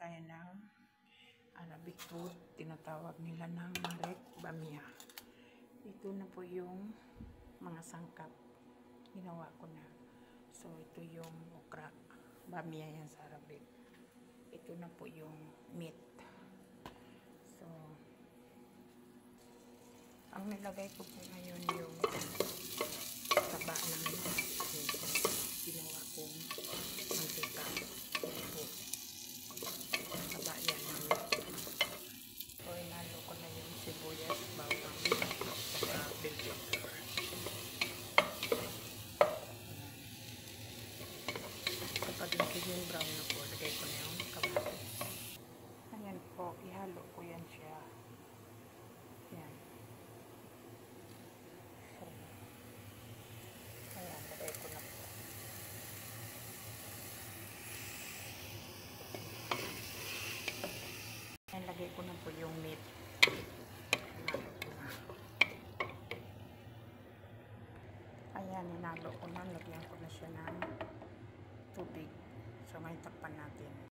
tayo ng Arabic food, tinatawag nila ng marek bamia. Ito na po yung mga sangkap, ginawa ko na. So ito yung okra, bamia yan sa Arabic. Ito na po yung meat. So ang nilagay ko po ngayon yung taba ng ginawa kong mantika. Ito taba yan ng meat. So inalo ko na yung sibuyas, bawang, saka bell pepper. Kapag nagiging brown na po, lagay ko na yung kamatis. Ayan po, ihalo ko yan siya. Yan. So, ayan, lagay ko na po. Ayan, lagay ko na po yung meat. Hinalo ko na. Ayan, hinalo ko na. Lagyan ko na siya ng tubig. So, may takpan natin.